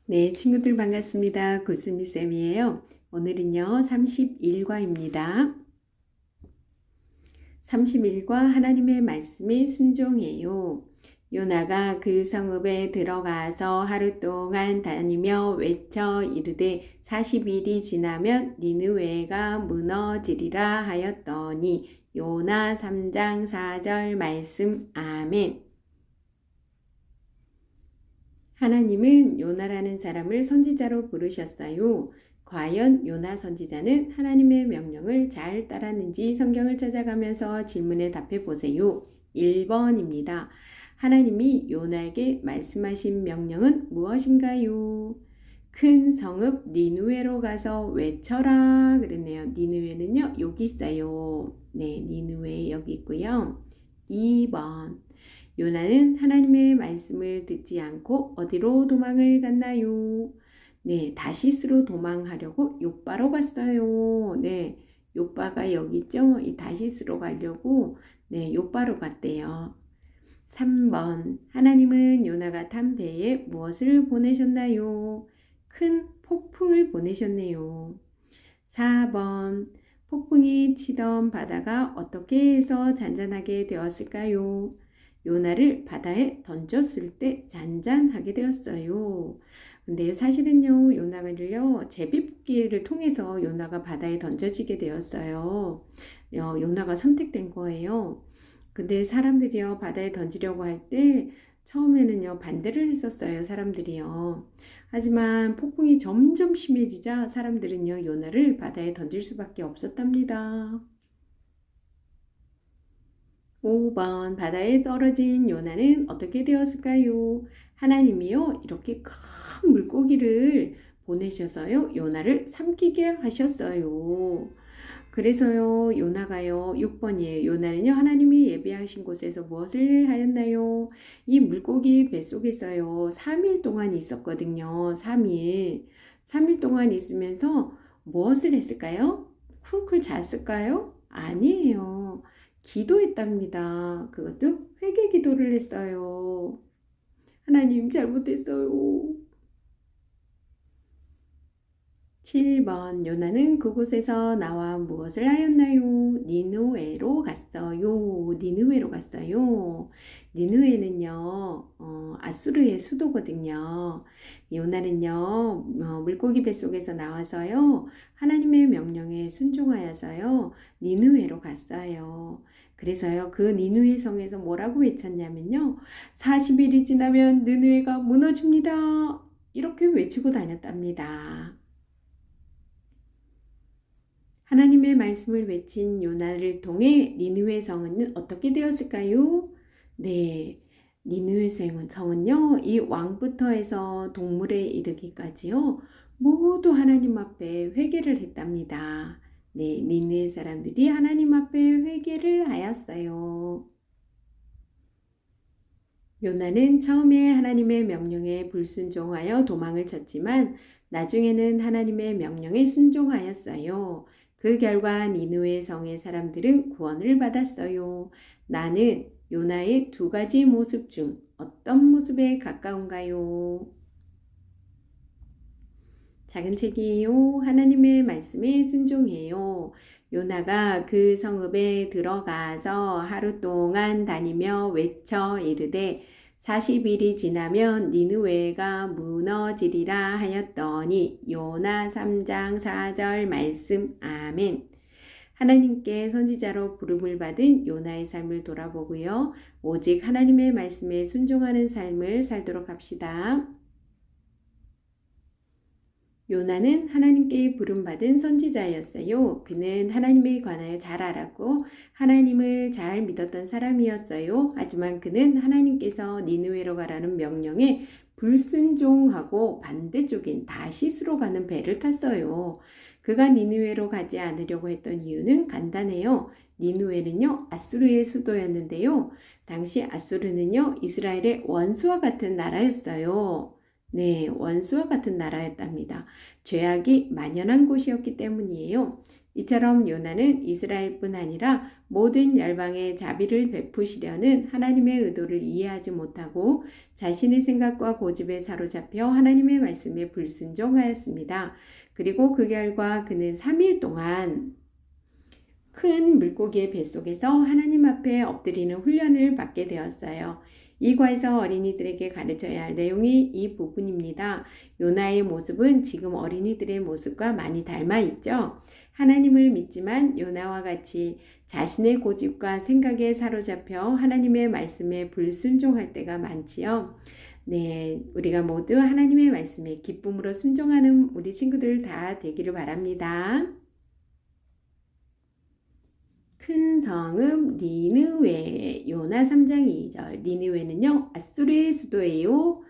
네, 친구들 반갑습니다. 구스미쌤이에요. 오늘은요, 31과입니다. 31과 하나님의 말씀에 순종해요. 요나가 그 성읍에 들어가서 하루 동안 다니며 외쳐 이르되 40일이 지나면 니느웨가 무너지리라 하였더니 요나 3장 4절 말씀 아멘. 하나님은 요나라는 사람을 선지자로 부르셨어요. 과연 요나 선지자는 하나님의 명령을 잘 따랐는지 성경을 찾아가면서 질문에 답해 보세요. 1번입니다. 하나님이 요나에게 말씀하신 명령은 무엇인가요? 큰 성읍 니느웨로 가서 외쳐라 그랬네요. 니느웨는요, 여기 있어요. 네, 니느웨 여기 있고요. 2번. 요나는 하나님의 말씀을 듣지 않고 어디로 도망을 갔나요? 네, 다시스로 도망하려고 욥바로 갔어요. 네, 욥바가 여기 있죠? 이 다시스로 가려고 네, 욥바로 갔대요. 3번. 하나님은 요나가 탄 배에 무엇을 보내셨나요? 큰 폭풍을 보내셨네요. 4번. 폭풍이 치던 바다가 어떻게 해서 잔잔하게 되었을까요? 요나를 바다에 던졌을 때 잔잔하게 되었어요. 근데 사실은요, 요나를요, 제비뽑기를 통해서 요나가 바다에 던져지게 되었어요. 요나가 선택된 거예요. 근데 사람들이요, 바다에 던지려고 할 때 처음에는요, 반대를 했었어요, 사람들이요. 하지만 폭풍이 점점 심해지자 사람들은요, 요나를 바다에 던질 수밖에 없었답니다. 5번. 바다에 떨어진 요나는 어떻게 되었을까요? 하나님이요, 이렇게 큰 물고기를 보내셔서요, 요나를 삼키게 하셨어요. 그래서요, 요나가요, 6번이에요. 요나는요, 하나님이 예비하신 곳에서 무엇을 하였나요? 이 물고기 뱃속에서요, 3일 동안 있었거든요. 3일. 3일 동안 있으면서 무엇을 했을까요? 쿨쿨 잤을까요? 아니에요. 기도했답니다. 그것도 회개 기도를 했어요. 하나님 잘못했어요. 7번. 요나는 그곳에서 나와 무엇을 하였나요? 니느웨로 갔어요. 니느웨로 갔어요. 니느웨는요, 아수르의 수도거든요. 요나는요, 물고기 뱃속에서 나와서요, 하나님의 명령에 순종하여서요, 니느웨로 갔어요. 그래서요, 그 니느웨 성에서 뭐라고 외쳤냐면요, 40일이 지나면 니느웨가 무너집니다. 이렇게 외치고 다녔답니다. 하나님의 말씀을 외친 요나를 통해 니느웨 성은 어떻게 되었을까요? 네, 니느웨 성은요, 이 왕부터 해서 동물에 이르기까지요, 모두 하나님 앞에 회개를 했답니다. 네, 니느웨 사람들이 하나님 앞에 회개를 하였어요. 요나는 처음에 하나님의 명령에 불순종하여 도망을 쳤지만 나중에는 하나님의 명령에 순종하였어요. 그 결과 니느웨 성의 사람들은 구원을 받았어요. 나는 요나의 두 가지 모습 중 어떤 모습에 가까운가요? 작은 책이에요. 하나님의 말씀에 순종해요. 요나가 그 성읍에 들어가서 하루 동안 다니며 외쳐 이르되 40일이 지나면 니느웨가 무너지리라 하였더니 요나 3장 4절 말씀 아멘. 하나님께 선지자로 부름을 받은 요나의 삶을 돌아보고요. 오직 하나님의 말씀에 순종하는 삶을 살도록 합시다. 요나는 하나님께 부름받은 선지자였어요. 그는 하나님에 관하여 잘 알았고 하나님을 잘 믿었던 사람이었어요. 하지만 그는 하나님께서 니느웨로 가라는 명령에 불순종하고 반대쪽인 다시스로 가는 배를 탔어요. 그가 니느웨로 가지 않으려고 했던 이유는 간단해요. 니느웨는요, 아수르의 수도였는데요. 당시 아수르는요, 이스라엘의 원수와 같은 나라였어요. 네, 원수와 같은 나라였답니다. 죄악이 만연한 곳이었기 때문이에요. 이처럼 요나는 이스라엘뿐 아니라 모든 열방에 자비를 베푸시려는 하나님의 의도를 이해하지 못하고 자신의 생각과 고집에 사로잡혀 하나님의 말씀에 불순종하였습니다. 그리고 그 결과 그는 3일 동안 큰 물고기의 뱃속에서 하나님 앞에 엎드리는 훈련을 받게 되었어요. 이 과에서 어린이들에게 가르쳐야 할 내용이 이 부분입니다. 요나의 모습은 지금 어린이들의 모습과 많이 닮아 있죠. 하나님을 믿지만 요나와 같이 자신의 고집과 생각에 사로잡혀 하나님의 말씀에 불순종할 때가 많지요. 네, 우리가 모두 하나님의 말씀에 기쁨으로 순종하는 우리 친구들 다 되기를 바랍니다. 큰 성읍 니느웨. 요나 3장 2절. 니느웨는요 아수르의 수도예요.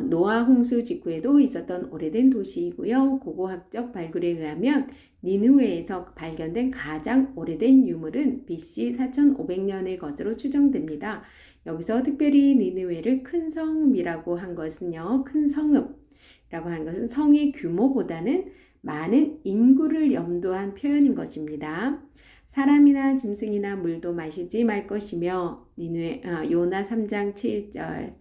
노아 홍수 직후에도 있었던 오래된 도시이고요. 고고학적 발굴에 의하면 니느웨에서 발견된 가장 오래된 유물은 BC 4500년의 것으로 추정됩니다. 여기서 특별히 니느웨를 큰 성읍이라고 한 것은요. 큰 성읍이라고 하는 것은 성의 규모보다는 많은 인구를 염두한 표현인 것입니다. 사람이나 짐승이나 물도 마시지 말 것이며 요나 3장 7절.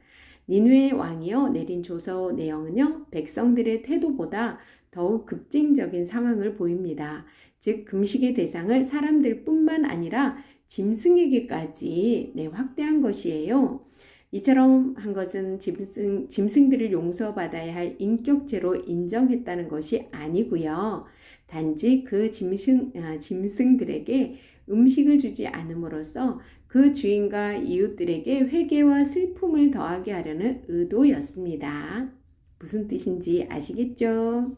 니느웨 왕이요 내린 조서 내용은요 백성들의 태도보다 더욱 급진적인 상황을 보입니다. 즉 금식의 대상을 사람들뿐만 아니라 짐승에게까지 확대한 것이에요. 이처럼 한 것은 짐승들을 용서받아야 할 인격죄로 인정했다는 것이 아니고요. 단지 그 짐승들에게 음식을 주지 않음으로써 그 주인과 이웃들에게 회개와 슬픔을 더하게 하려는 의도였습니다. 무슨 뜻인지 아시겠죠?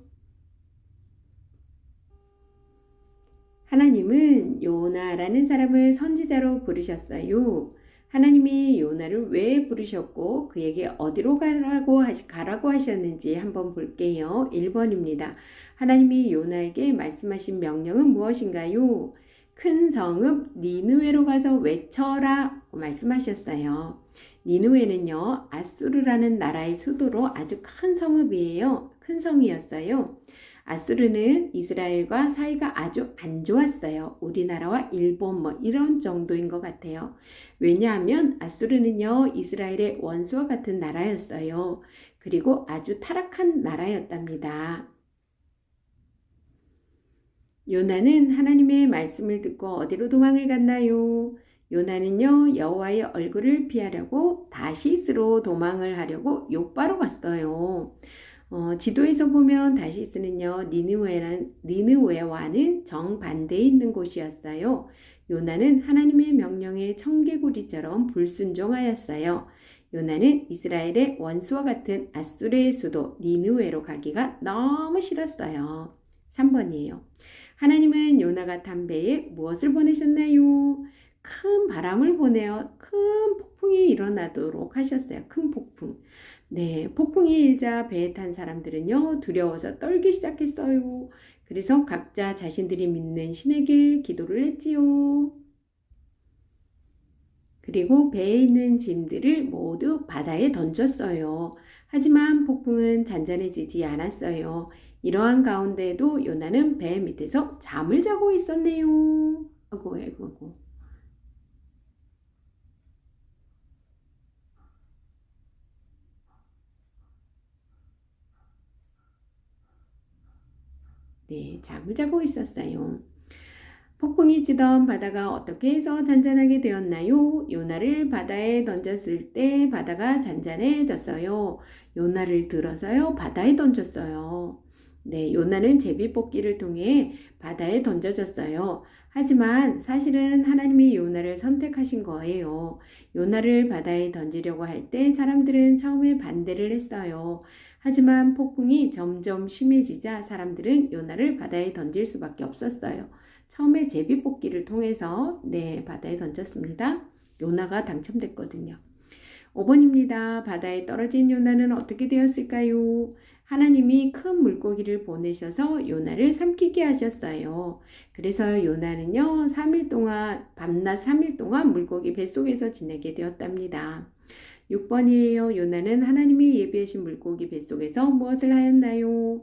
하나님은 요나라는 사람을 선지자로 부르셨어요. 하나님이 요나를 왜 부르셨고 그에게 어디로 가라고 하셨는지 한번 볼게요. 1번입니다. 하나님이 요나에게 말씀하신 명령은 무엇인가요? 큰 성읍 니느웨로 가서 외쳐라 말씀하셨어요. 니느웨는요 아수르라는 나라의 수도로 아주 큰 성읍이에요. 큰 성이었어요. 아수르는 이스라엘과 사이가 아주 안 좋았어요. 우리나라와 일본 이런 정도인 것 같아요. 왜냐하면 아수르는요 이스라엘의 원수와 같은 나라였어요. 그리고 아주 타락한 나라였답니다. 요나는 하나님의 말씀을 듣고 어디로 도망을 갔나요? 요나는요 여호와의 얼굴을 피하려고 다시스로 도망을 하려고 욥바로 갔어요. 지도에서 보면 다시스는요 니느웨와는 정반대에 있는 곳이었어요. 요나는 하나님의 명령에 청개구리처럼 불순종하였어요. 요나는 이스라엘의 원수와 같은 아수르의 수도 니느웨로 가기가 너무 싫었어요. 3번이에요. 하나님은 요나가 탄 배에 무엇을 보내셨나요? 큰 바람을 보내어 큰 폭풍이 일어나도록 하셨어요. 큰 폭풍. 네, 폭풍이 일자 배에 탄 사람들은요 두려워서 떨기 시작했어요. 그래서 각자 자신들이 믿는 신에게 기도를 했지요. 그리고 배에 있는 짐들을 모두 바다에 던졌어요. 하지만 폭풍은 잔잔해지지 않았어요. 이러한 가운데에도 요나는 배 밑에서 잠을 자고 있었네요. 아이고. 네, 잠을 자고 있었어요. 폭풍이 치던 바다가 어떻게 해서 잔잔하게 되었나요? 요나를 바다에 던졌을 때 바다가 잔잔해졌어요. 요나를 들어서요 바다에 던졌어요. 네, 요나는 제비뽑기를 통해 바다에 던져졌어요. 하지만 사실은 하나님이 요나를 선택하신 거예요. 요나를 바다에 던지려고 할 때 사람들은 처음에 반대를 했어요. 하지만 폭풍이 점점 심해지자 사람들은 요나를 바다에 던질 수밖에 없었어요. 처음에 제비뽑기를 통해서 바다에 던졌습니다. 요나가 당첨됐거든요. 5번입니다. 바다에 떨어진 요나는 어떻게 되었을까요? 하나님이 큰 물고기를 보내셔서 요나를 삼키게 하셨어요. 그래서 요나는요 3일 동안 밤낮 3일 동안 물고기 뱃속에서 지내게 되었답니다. 6번이에요. 요나는 하나님이 예비하신 물고기 뱃속에서 무엇을 하였나요?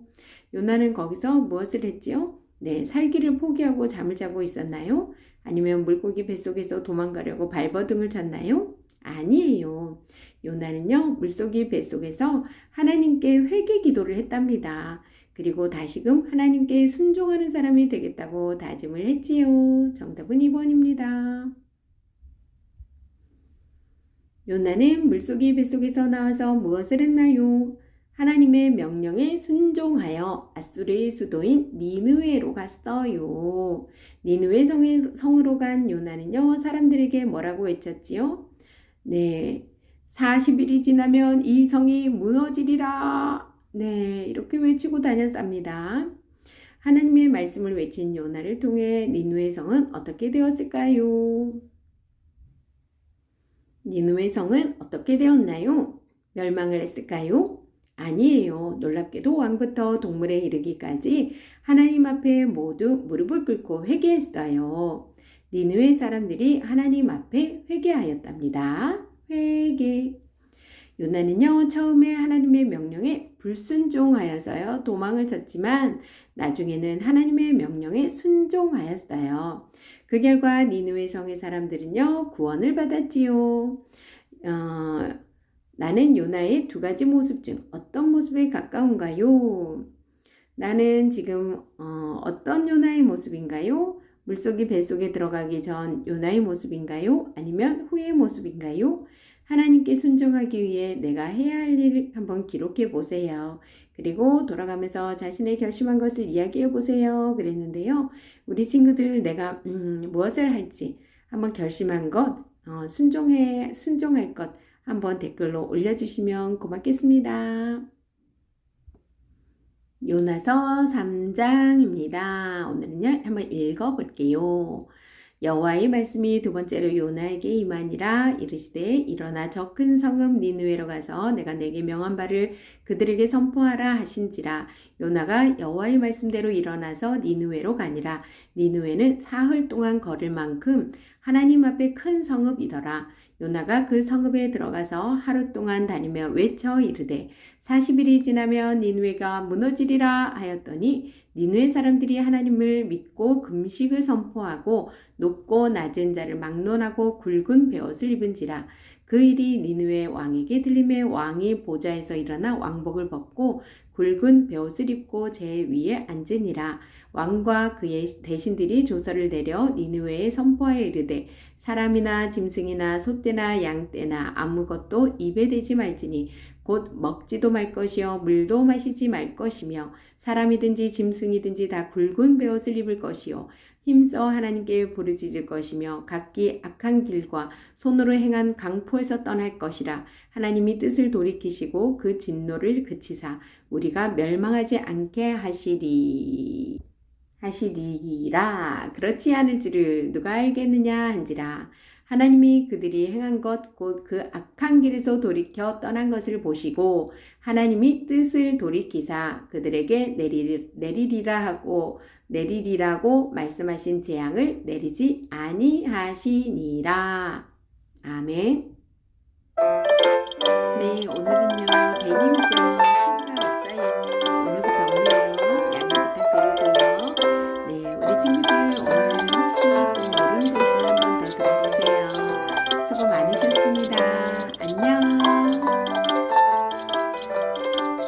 요나는 거기서 무엇을 했지요? 네, 살기를 포기하고 잠을 자고 있었나요? 아니면 물고기 뱃속에서 도망가려고 발버둥을 쳤나요? 아니에요. 요나는요, 물고기 뱃속에서 하나님께 회개 기도를 했답니다. 그리고 다시금 하나님께 순종하는 사람이 되겠다고 다짐을 했지요. 정답은 2번입니다. 요나는 물고기 뱃속에서 나와서 무엇을 했나요? 하나님의 명령에 순종하여 아수르의 수도인 니느웨로 갔어요. 니느웨 성으로 간 요나는요, 사람들에게 뭐라고 외쳤지요? 네, 40일이 지나면 이 성이 무너지리라. 네, 이렇게 외치고 다녔답니다. 하나님의 말씀을 외친 요나를 통해 니느웨 성은 어떻게 되었을까요? 니느웨 성은 어떻게 되었나요? 멸망을 했을까요? 아니에요. 놀랍게도 왕부터 동물에 이르기까지 하나님 앞에 모두 무릎을 꿇고 회개했어요. 니느웨 사람들이 하나님 앞에 회개하였답니다. 회개. 요나는요, 처음에 하나님의 명령에 불순종하여서요, 도망을 쳤지만 나중에는 하나님의 명령에 순종하였어요. 그 결과 니느웨 성의 사람들은요, 구원을 받았지요. 나는 요나의 두 가지 모습 중 어떤 모습에 가까운가요? 나는 지금 어떤 요나의 모습인가요? 물속이 뱃속에 들어가기 전 요나의 모습인가요? 아니면 후의 모습인가요? 하나님께 순종하기 위해 내가 해야 할 일을 한번 기록해 보세요. 그리고 돌아가면서 자신의 결심한 것을 이야기해 보세요. 그랬는데요. 우리 친구들 내가 무엇을 할지 한번 결심한 것, 순종할 것 한번 댓글로 올려주시면 고맙겠습니다. 요나서 3장입니다. 오늘은요, 한번 읽어볼게요. 여호와의 말씀이 두 번째로 요나에게 임하니라. 이르시되 일어나 저 큰 성읍 니느웨로 가서 내가 내게 명한 바를 그들에게 선포하라 하신지라. 요나가 여호와의 말씀대로 일어나서 니느웨로 가니라. 니느웨는 사흘 동안 걸을 만큼 하나님 앞에 큰 성읍이더라. 요나가 그 성읍에 들어가서 하루 동안 다니며 외쳐 이르되 40일이 지나면 니느웨가 무너지리라 하였더니 니느웨 사람들이 하나님을 믿고 금식을 선포하고 높고 낮은 자를 막론하고 굵은 베옷을 입은지라. 그 일이 니느웨 왕에게 들림에 왕이 보좌에서 일어나 왕복을 벗고 굵은 베옷을 입고 제 위에 앉으니라. 왕과 그의 대신들이 조서를 내려 니느웨에 선포하여 이르되 사람이나 짐승이나 소떼나 양떼나 아무것도 입에 대지 말지니 곧 먹지도 말 것이요 물도 마시지 말 것이며 사람이든지 짐승이든지 다 굵은 베옷을 입을 것이요 힘써 하나님께 부르짖을 것이며 각기 악한 길과 손으로 행한 강포에서 떠날 것이라. 하나님이 뜻을 돌이키시고 그 진노를 그치사 우리가 멸망하지 않게 하시리라. 그렇지 않을 줄을 누가 알겠느냐 한지라. 하나님이 그들이 행한 것 곧 그 악한 길에서 돌이켜 떠난 것을 보시고 하나님이 뜻을 돌이키사 그들에게 내리리라고 말씀하신 재앙을 내리지 아니하시니라. 아멘. 네, 오늘은요, 데니미션